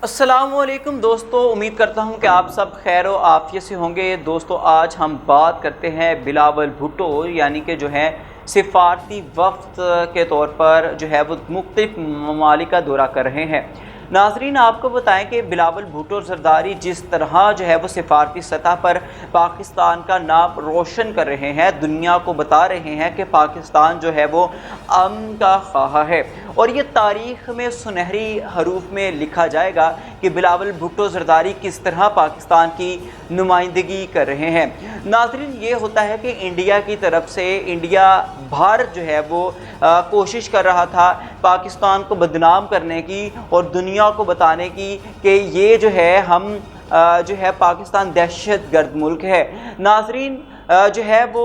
अस्सलाम वालेकुम दोस्तों, उम्मीद करता हूं कि आप सब खैर व आफियत से होंगे। दोस्तों, आज हम बात करते हैं बिलावल भुट्टो यानी कि जो है सिफारती वफ्द के तौर पर जो है वो मुख्तलिफ ममालिक का दौरा कर रहे हैं। नाजरीन, आपको बताएं कि बिलावल भुट्टो ज़रदारी जिस तरह जो है वो सिफारती सतह पर पाकिस्तान का नाम रोशन कर रहे हैं, दुनिया को बता रहे हैं कि पाकिस्तान जो है वो अमन का ख्वाह है, और ये तारीख़ में सुनहरी हरूफ में लिखा जाएगा कि बिलावल भुट्टो ज़रदारी किस तरह पाकिस्तान की नुमाइंदगी कर रहे हैं। नाज़रीन, ये होता है कि इंडिया की तरफ से भारत जो है वो कोशिश कर रहा था पाकिस्तान को बदनाम करने की और दुनिया को बताने की कि ये जो है जो है पाकिस्तान दहशत गर्द मुल्क है। नाज़रीन, जो है वो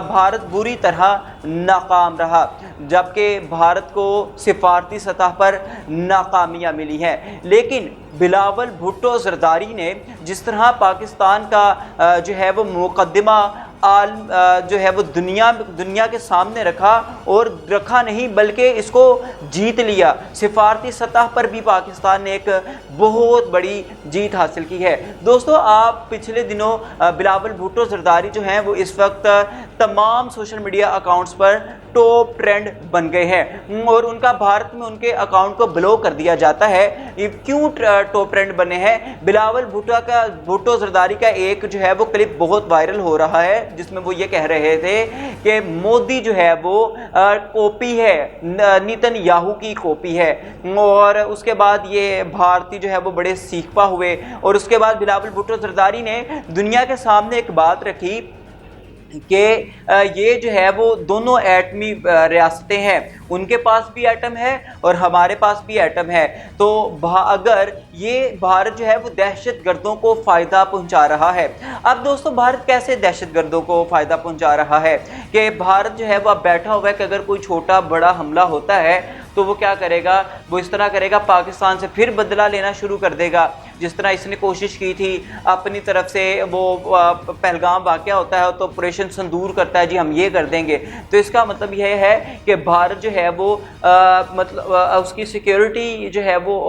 भारत बुरी तरह नाकाम रहा, जबकि भारत को सिफारती सतह पर नाकामियाँ मिली हैं। लेकिन बिलावल भुट्टो ज़रदारी ने जिस तरह पाकिस्तान का जो है वो मुकदमा जो है वो दुनिया के सामने रखा, और रखा नहीं बल्कि इसको जीत लिया। सिफारती सतह पर भी पाकिस्तान ने एक बहुत बड़ी जीत हासिल की है। दोस्तों, आप पिछले दिनों बिलावल भुट्टो ज़रदारी जो हैं वो इस वक्त तमाम सोशल मीडिया अकाउंट्स पर टॉप ट्रेंड बन गए हैं, और उनका भारत में उनके अकाउंट को ब्लॉक कर दिया जाता है। ये क्यों टॉप ट्रेंड बने हैं? बिलावल भुट्टो ज़रदारी का एक जो है वो क्लिप बहुत वायरल हो रहा है, जिसमें वो ये कह रहे थे कि मोदी जो है वो कॉपी है, नेतन्याहू की कॉपी है। और उसके बाद ये भारतीय जो है वो बड़े सीखपा हुए, और उसके बाद बिलावल भुट्टो ज़रदारी ने दुनिया के सामने एक बात रखी कि ये जो है वो दोनों एटमी रियासतें हैं, उनके पास भी एटम है और हमारे पास भी एटम है। तो अगर ये भारत जो है वो दहशत गर्दों को फ़ायदा पहुंचा रहा है। अब दोस्तों, भारत कैसे दहशत गर्दों को फ़ायदा पहुंचा रहा है कि भारत जो है वो अब बैठा हुआ है कि अगर कोई छोटा बड़ा हमला होता है तो वो क्या करेगा, वो इस तरह करेगा, पाकिस्तान से फिर बदला लेना शुरू कर देगा। जिस तरह इसने कोशिश की थी अपनी तरफ से, वो पहलगाम वाक़या होता है तो ऑपरेशन संदूर करता है, जी हम ये कर देंगे। तो इसका मतलब यह है कि भारत जो है वो मतलब उसकी सिक्योरिटी जो है वो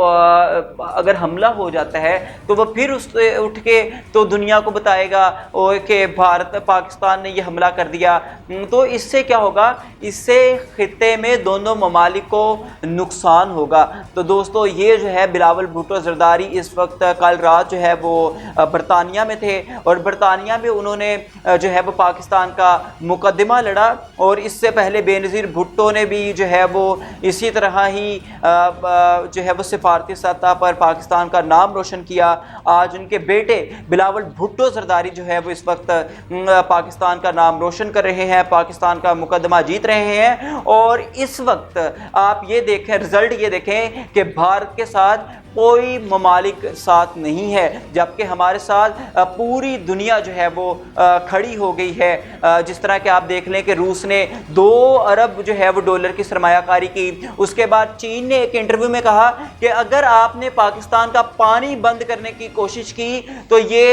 अगर हमला हो जाता है तो वह फिर उस उठ के तो दुनिया को बताएगा कि पाकिस्तान ने ये हमला कर दिया। तो इससे क्या होगा, इससे खित्ते में दोनों ममालिक को नुकसान होगा। तो दोस्तों, ये जो है बिलावल भुट्टो ज़रदारी इस वक्त कल रात जो है वो बरतानिया में थे, और बरतानिया में उन्होंने जो है वो पाकिस्तान का मुकदमा लड़ा, और इससे पहले बेनज़ीर भुट्टो ने भी जो है वो इसी तरह ही जो है वो सिफारती सतह पर पाकिस्तान का नाम रोशन किया। आज उनके बेटे बिलावल भुट्टो ज़रदारी जो है वो इस वक्त पाकिस्तान का नाम रोशन कर रहे हैं, पाकिस्तान का मुकदमा जीत रहे हैं। और इस वक्त आप ये देखें, रिजल्ट ये देखें कि भारत के साथ कोई ममालिक साथ नहीं है, जबकि हमारे साथ पूरी दुनिया जो है वो खड़ी हो गई है। जिस तरह कि आप देख लें कि रूस ने 2 अरब जो है वो डॉलर की सरमायाकारी की। उसके बाद चीन ने एक इंटरव्यू में कहा कि अगर आपने पाकिस्तान का पानी बंद करने की कोशिश की तो ये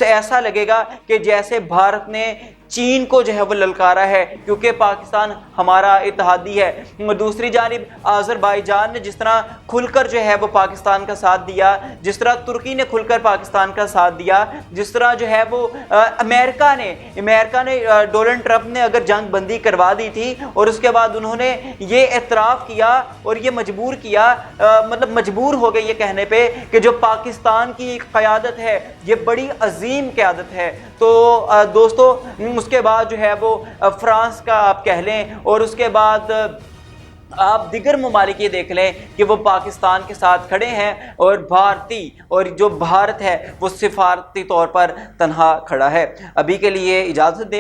ऐसा लगेगा कि जैसे भारत ने चीन को जो है वो ललकारा है, क्योंकि पाकिस्तान हमारा इत्तेहादी है। दूसरी जानिब अज़रबैजान ने जिस तरह खुलकर जो है वो पाकिस्तान का साथ दिया, जिस तरह तुर्की ने खुलकर पाकिस्तान का साथ दिया, जिस तरह जो है वो अमेरिका ने डोनाल्ड ट्रंप ने अगर जंग बंदी करवा दी थी, और उसके बाद उन्होंने ये एतराफ़ किया और ये मजबूर किया, मतलब मजबूर हो गए ये कहने पे कि जो पाकिस्तान की क़यादत है ये बड़ी अजीम क़यादत है। तो दोस्तों, उसके बाद जो है वो फ्रांस का आप कह लें, और उसके बाद आप दिगर ममालिक ये देख लें कि वो पाकिस्तान के साथ खड़े हैं, और जो भारत है वो सिफारती तौर पर तन्हा खड़ा है। अभी के लिए इजाज़त दें।